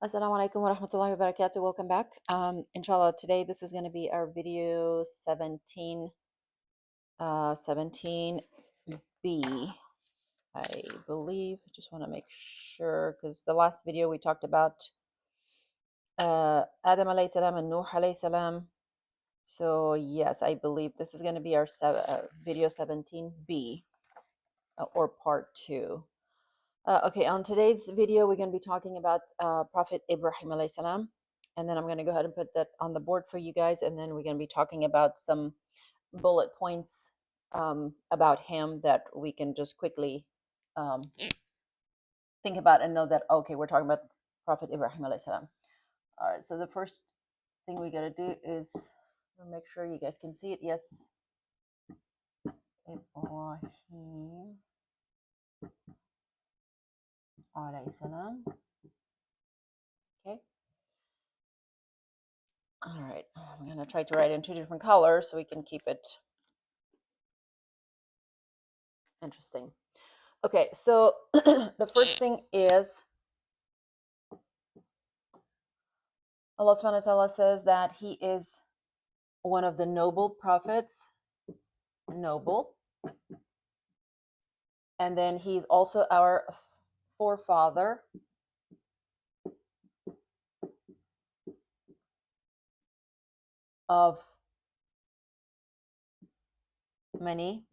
Assalamu alaikum wa rahmatullahi wa barakatuh. Welcome back. Inshallah, today this is going to be our video 17, 17B, I believe. I just want to make sure because the last video we talked about Adam alayhi salam and Nuh alayhi salam. So, yes, I believe this is going to be our video 17B or part 2. Okay, on today's video, we're going to be talking about Prophet Ibrahim alayhi salam. And then I'm going to go ahead and put that on the board for you guys. And then we're going to be talking about some bullet points about him that we can just quickly um, think about and know that, okay, we're talking about Prophet Ibrahim alayhi salam. All right, so the first thing we got to do is make sure you guys can see it. Yes, Ibrahim alayhi salam. Okay. All right, I'm going to try to write in 2 different colors so we can keep it interesting. Okay, so the first thing is Allah subhanahu wa ta'ala says that he is one of the noble prophets, noble, and then he's also our forefather of many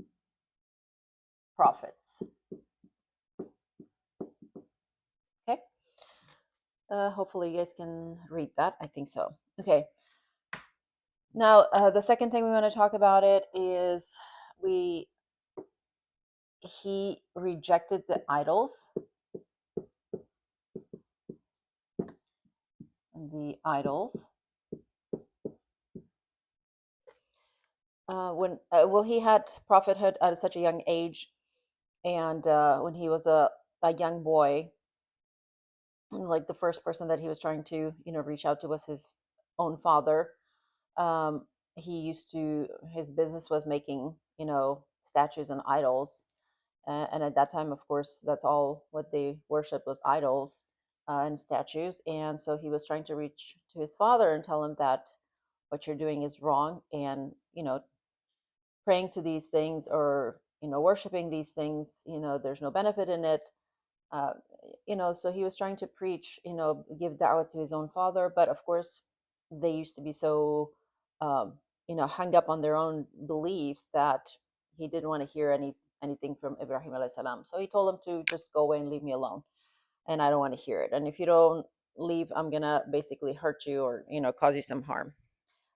prophets. Okay, hopefully you guys can read that. I think so. Okay, now the second thing we want to talk about it is he rejected the idols. The idols. When he had prophethood at such a young age, and when he was a young boy, like the first person that he was trying to reach out to was his own father. He used to his business was making statues and idols, and at that time, of course, that's all what they worshiped was idols and statues. And so he was trying to reach to his father and tell him that what you're doing is wrong, and praying to these things or worshiping these things, there's no benefit in it. uh, so he was trying to preach, give da'wah to his own father, but of course they used to be so um, hung up on their own beliefs that he didn't want to hear anything from Ibrahim alayhi salam. So he told him to just go away and leave me alone, and I don't want to hear it, and if you don't leave, I'm gonna basically hurt you or cause you some harm.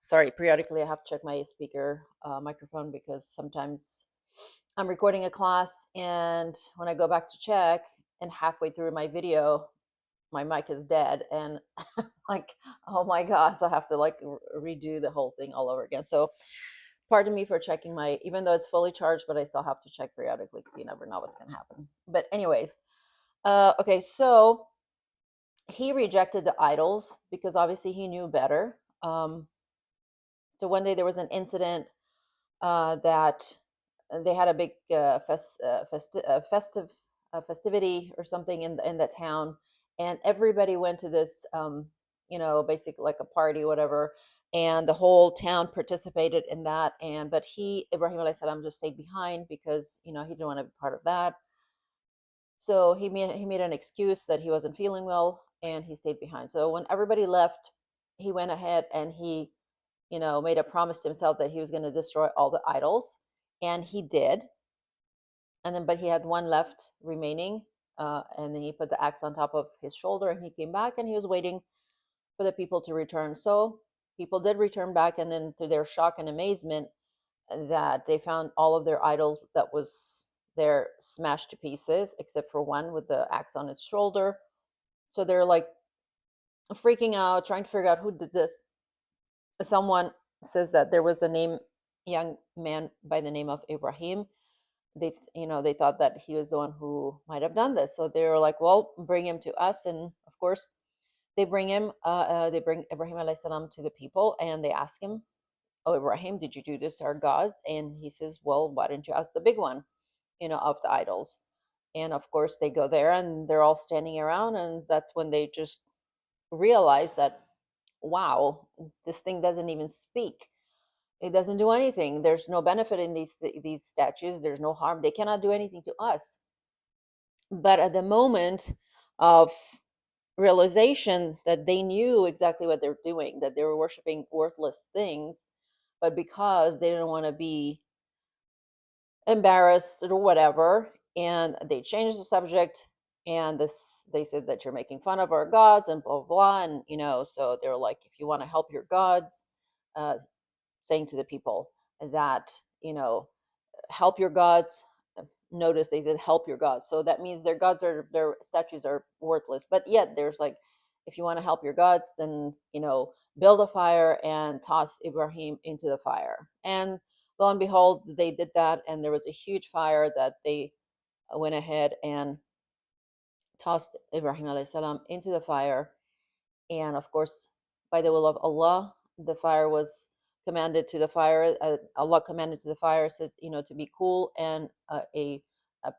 Sorry, periodically I have to check my speaker microphone because sometimes I'm recording a class, and when I go back to check and halfway through my video, my mic is dead, and like, oh my gosh, I have to like redo the whole thing all over again. So pardon me for checking my, even though it's fully charged, but I still have to check periodically because you never know what's going to happen. But anyways, okay, so he rejected the idols because obviously he knew better. So one day there was an incident that they had a big festivity or something in the town, and everybody went to this, basically like a party, whatever, and the whole town participated in that. And but Ibrahim alayhi salam just stayed behind because he didn't want to be part of that. So he made an excuse that he wasn't feeling well, and he stayed behind. So when everybody left, he went ahead and he made a promise to himself that he was going to destroy all the idols, and he did. And then, but he had one left remaining, and then he put the axe on top of his shoulder, and he came back, and he was waiting for the people to return. So people did return back, and then to their shock and amazement, that they found all of their idols that was there smashed to pieces, except for one with the axe on its shoulder. So they're like freaking out, trying to figure out who did this. Someone says that there was a young man by the name of Ibrahim. They thought that he was the one who might have done this. So they were like, well, bring him to us. And of course they bring Ibrahim alayhi salam to the people, and they ask him, oh Ibrahim, did you do this to our gods? And he says, well, why didn't you ask the big one, of the idols? And of course they go there, and they're all standing around, and that's when they just realized that, wow, this thing doesn't even speak. It doesn't do anything. There's no benefit in these statues. There's no harm. They cannot do anything to us. But at the moment of realization that they knew exactly what they're doing, that they were worshiping worthless things, but because they didn't want to be embarrassed or whatever, and they changed the subject, and this they said that you're making fun of our gods and blah blah, blah. And so they're like, if you want to help your gods, uh, saying to the people that, help your gods. Notice they said help your gods, so that means their statues are worthless, but yet there's like, if you want to help your gods, then build a fire and toss Ibrahim into the fire. And lo and behold, they did that, and there was a huge fire that they went ahead and tossed Ibrahim alayhi salam into the fire. And of course, by the will of Allah, the fire was commanded to the fire. Allah commanded to the fire, said, to be cool and a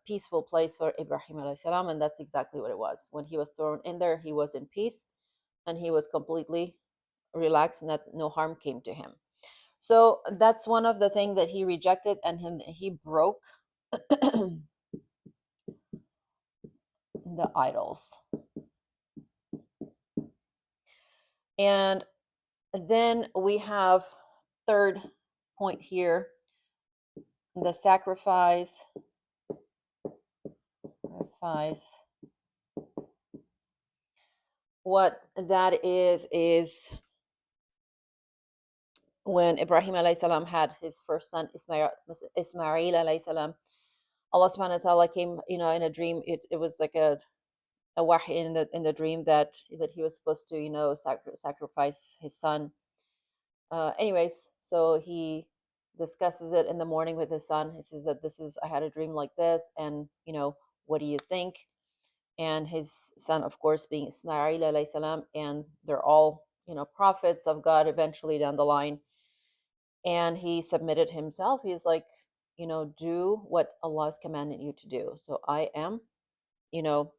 peaceful place for Ibrahim alayhi salam, and that's exactly what it was. When he was thrown in there, he was in peace, and he was completely relaxed, and that no harm came to him. So that's one of the things that he rejected, and he broke the idols. And then we have third point here, the sacrifice. What that is when Ibrahim alayhi salam had his first son Ismail alayhi salam. Allah subhanahu wa ta'ala came, in a dream. It was like a wahy in the dream that he was supposed to, sacrifice his son. Anyways, so he discusses it in the morning with his son. He says that I had a dream like this, and what do you think? And his son, of course, being Ismail alayhi salam, and they're all prophets of God eventually down the line. And he submitted himself. He's like, do what Allah has commanded you to do. So I am, you know,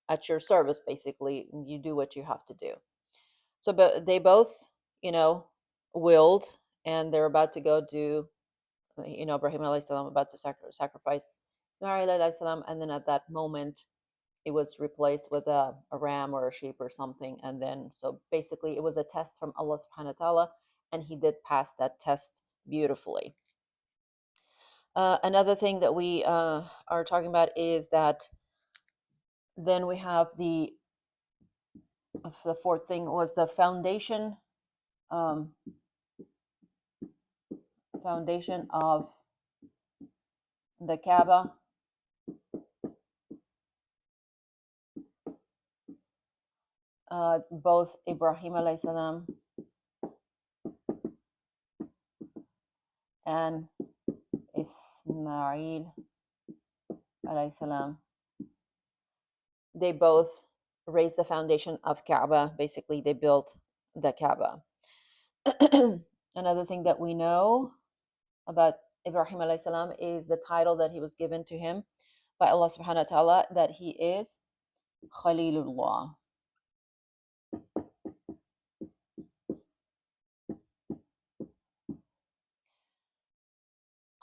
at your service. Basically, you do what you have to do. So, but they both, you know, willed, and they're about to go do, Ibrahim alayhi salam about to sacrifice Ismail alayhi salam, and then at that moment it was replaced with a ram or a sheep or something. And then, so basically, it was a test from Allah subhanahu wa ta'ala, and he did pass that test beautifully. Another thing that we are talking about is that then we have the fourth thing was the um, foundation of the Kaaba. Both Ibrahim alayhi salam and Ismail alayhi salam, they both raised the foundation of Kaaba. Basically, they built the Kaaba. Another thing that we know about Ibrahim alayhi salam is the title that he was given to him by Allah subhanahu wa ta'ala, that he is Khalilullah.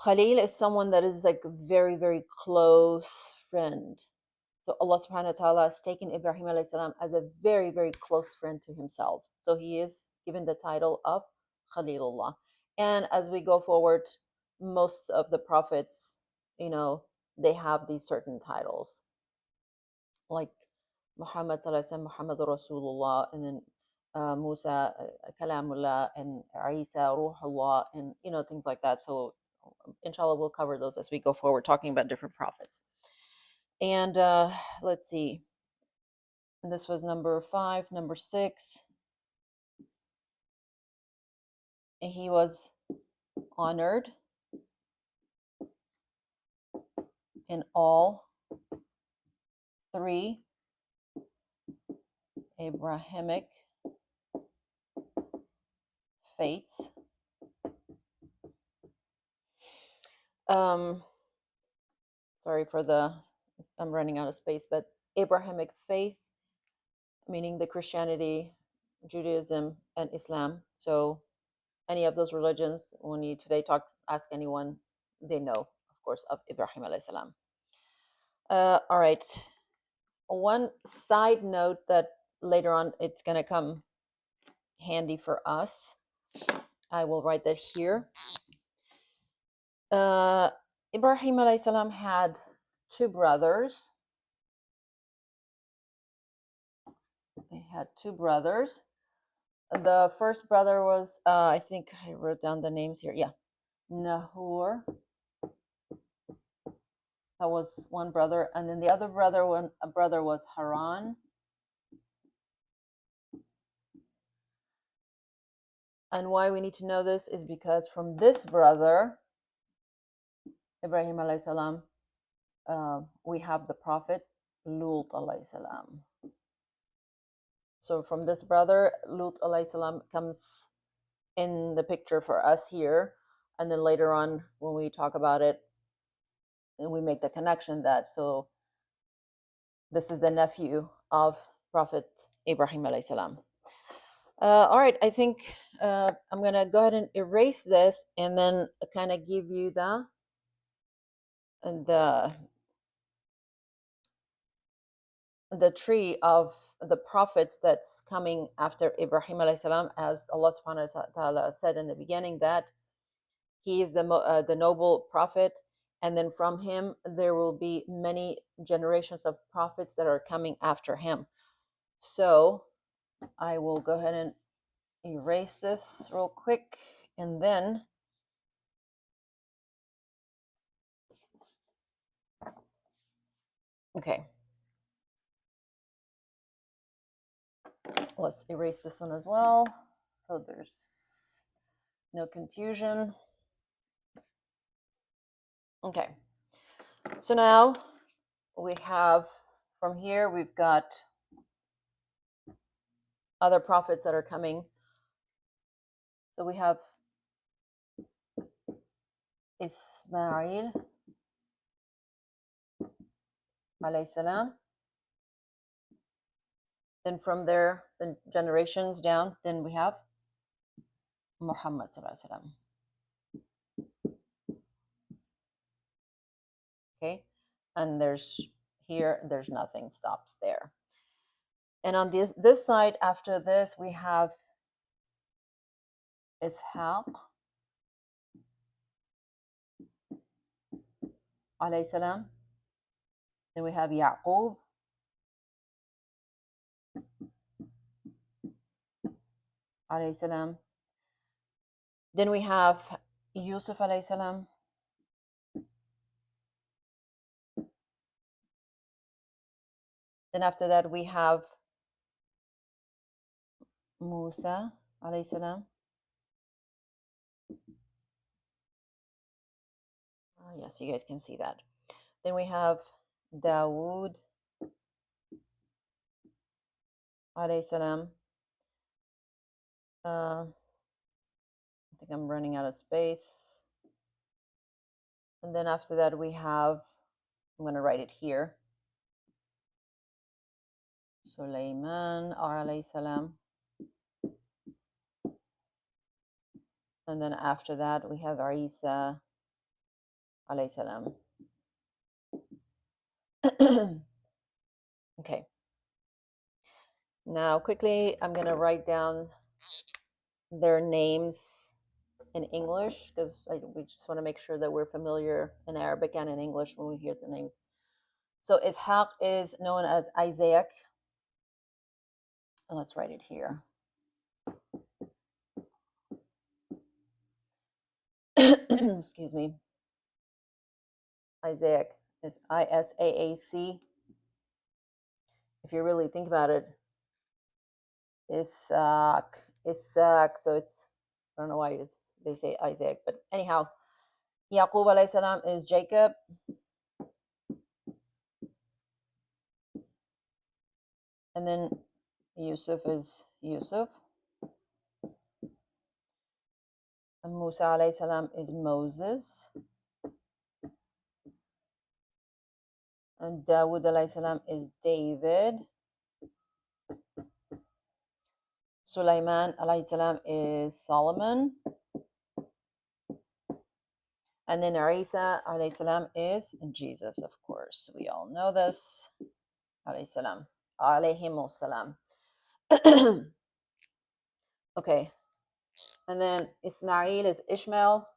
Khalil is someone that is like very, very close friend. So Allah subhanahu wa ta'ala has taken Ibrahim alayhi salam as a very, very close friend to himself. So he is given the title of Khalilullah. And as we go forward, most of the prophets, they have these certain titles. Like Muhammad sallallahu alaihi wasallam, Muhammad Rasulullah, and then Musa Kalamullah, and Isa Ruhullah, and things like that. So inshallah, we'll cover those as we go forward, talking about different prophets. And let's see. This was number 5. Number 6, he was honored in all 3 Abrahamic faiths. Sorry for I'm running out of space, but Abrahamic faith, meaning the Christianity, Judaism, and Islam. So any of those religions, when you today ask anyone, they know, of course, of Ibrahim alayhi salam. All right. One side note that later on it's going to come handy for us. I will write that here. Ibrahim alayhi salam had two brothers. He had two brothers. The first brother was, I think I wrote down the names here. Yeah, Nahor. That was one brother, and then the other brother, was Haran. And why we need to know this is because from this brother, Ibrahim alayhi salam, we have the prophet Lut alayhi salam. So from this brother, Lut alayhi salam comes in the picture for us here, and then later on when we talk about it, and we make the connection that so this is the nephew of Prophet Ibrahim alayhi salam. All right, I think I'm gonna go ahead and erase this and then kind of give you the the tree of the prophets that's coming after Ibrahim alayhi salam, as Allah subhanahu wa ta'ala said in the beginning that he is the noble prophet, and then from him there will be many generations of prophets that are coming after him. So I will go ahead and erase this real quick, and then okay, let's erase this one as well so there's no confusion. Okay, so now we have from here we've got other prophets that are coming. So we have Ismail alayhi salam. Then from there, the generations down, then we have Muhammad sallallahu alaihi wasallam. Okay, and there's nothing, stops there. And on this side, after this, we have Ishaq alayhi salam. Then we have Yaqub alayhi salam. Then we have Yusuf alayhi salam. Then after that, we have Musa alayhi salam. Yes, you guys can see that. Then we have Dawood alayhi salam. I think I'm running out of space. And then after that, we have, I'm going to write it here, Sulaiman alayhi salam. And then after that, we have Isa alayhi salam. Okay. Now, quickly, I'm going to write down their names in English because we just want to make sure that we're familiar in Arabic and in English when we hear the names. So Ishaq is known as Isaac. Let's write it here. Excuse me. Isaac is Isaac. If you really think about it, Isaac. So it's, I don't know why they say Isaac, but anyhow, Yaqub alayhi salam is Jacob. And then Yusuf is Yusuf. And Musa alayhi salam is Moses. And Dawood alayhi salam is David. Sulaiman alayhi salam is Solomon. And then Isa alayhi salam is Jesus, of course. We all know this. Alayhi salam. Alayhimus salam. Okay. And then Ismail is Ishmael.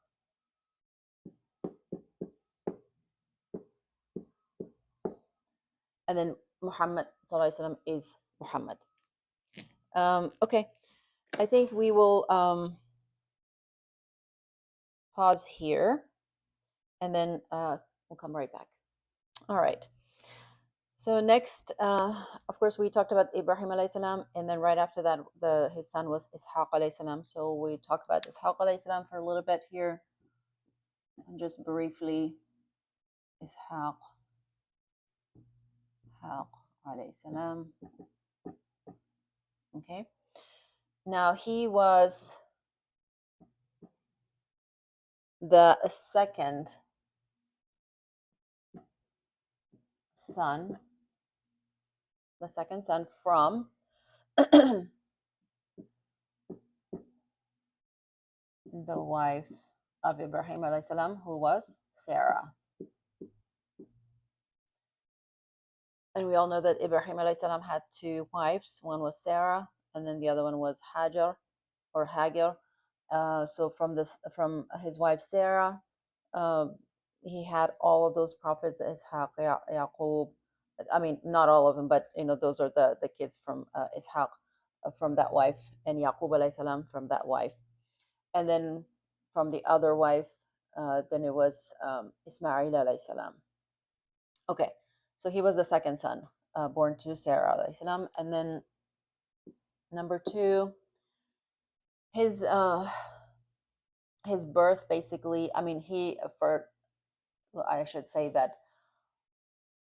And then Muhammad sallallahu alaihi wasallam is Muhammad. Okay. I think we will pause here and then we'll come right back. All right. So next, of course, we talked about Ibrahim alayhi salam, and then right after that, his son was Ishaq alayhi salam. So we talk about Ishaq alayhi salam for a little bit here, and just briefly, Ishaq alayhi salam. Okay. Now he was the second son from the wife of Ibrahim alayhi salam, who was Sarah. And we all know that Ibrahim alayhi salam had two wives. One was Sarah, and then the other one was Hajar or Hagar. So from his wife Sarah, he had all of those prophets, Ishaq, Yaqub. I mean, not all of them, but those are the kids from Ishaq, from that wife, and Yaqub alayhi salam from that wife. And then from the other wife, then it was Ismail alayhi salam. Okay, so he was the second son, born to Sarah alayhi salam. And then number two, his birth, basically, I mean, I should say that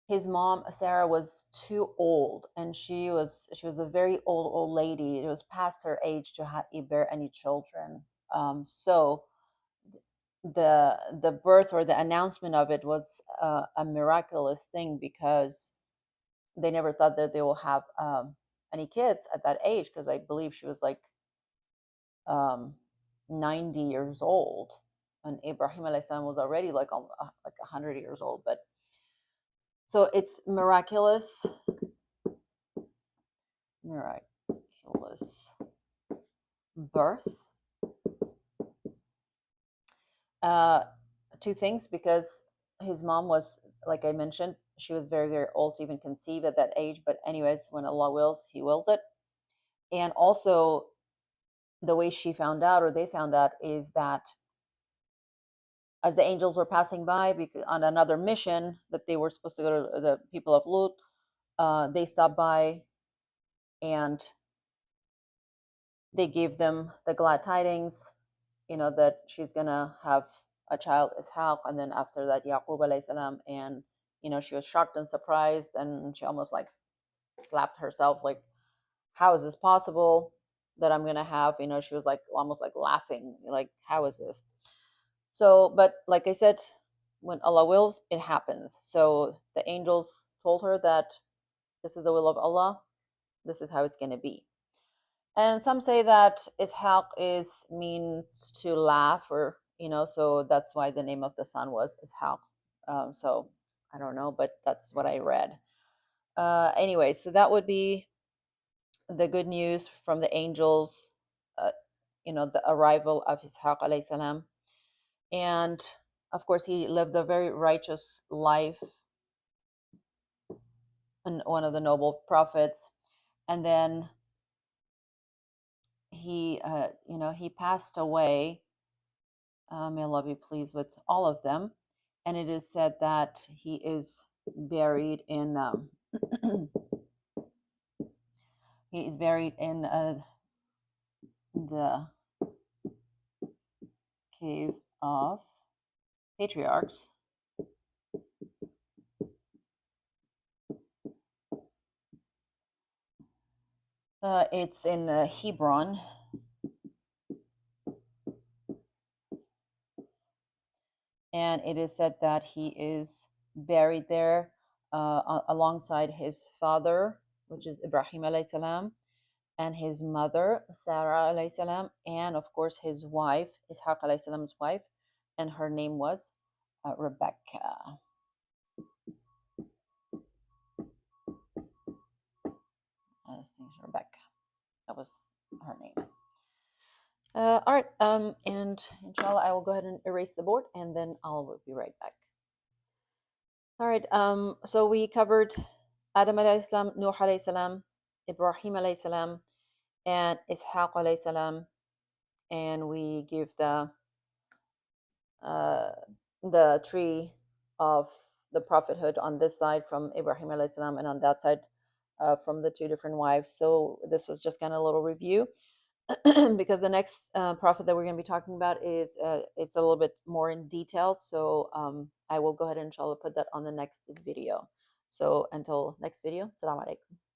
his mom Sarah was too old, and she was a very old lady. It was past her age to bear any children. So the birth or the announcement of it was a miraculous thing, because they never thought that they will have any kids at that age, because I believe she was like 90 years old, and Ibrahim alayhi salam was already like 100 years old. But so it's miraculous birth. Two things, because his mom was, like I mentioned, she was very, very old to even conceive at that age. But anyways, when Allah wills, He wills it. And also, the way she found out, or they found out, is that as the angels were passing by on another mission that they were supposed to go to the people of Lut, they stopped by and they gave them the glad tidings, that she's gonna have a child, Ishaq, and then after that, Yaqub alayhi salam. And she was shocked and surprised, and she almost like slapped herself, like, how is this possible that I'm gonna have? She was like almost like laughing, like, how is this? So, but like I said, when Allah wills, it happens. So the angels told her that this is the will of Allah. This is how it's gonna be. And some say that Ishaq means to laugh, or so that's why the name of the son was Ishaq. So I don't know, but that's what I read. Anyway, so that would be the good news from the angels. The arrival of Ishaq alayhi salam, and of course he lived a very righteous life, and one of the noble prophets. And then he passed away. May Allah be pleased with all of them. And it is said that he is buried in the cave of patriarchs. It's in Hebron. And it is said that he is buried there alongside his father, which is Ibrahim alayhi salam, and his mother, Sarah alayhi salam, and of course his wife, Ishaq alayhi salam's wife, and her name was Rebecca. I think Rebecca. That was her name. All right, and inshallah, I will go ahead and erase the board, and then I'll be right back. All right, so we covered Adam alayhi salam, Nuh alayhi salam, Ibrahim alayhi salam, and Ishaq alayhi salam, and we give uh, the tree of the prophethood on this side from Ibrahim alayhi salam, and on that side from the two different wives. So this was just kind of a little review. Because the next prophet that we're going to be talking about is it's a little bit more in detail. So I will go ahead and inshallah put that on the next video. So until next video, Assalamu alaikum.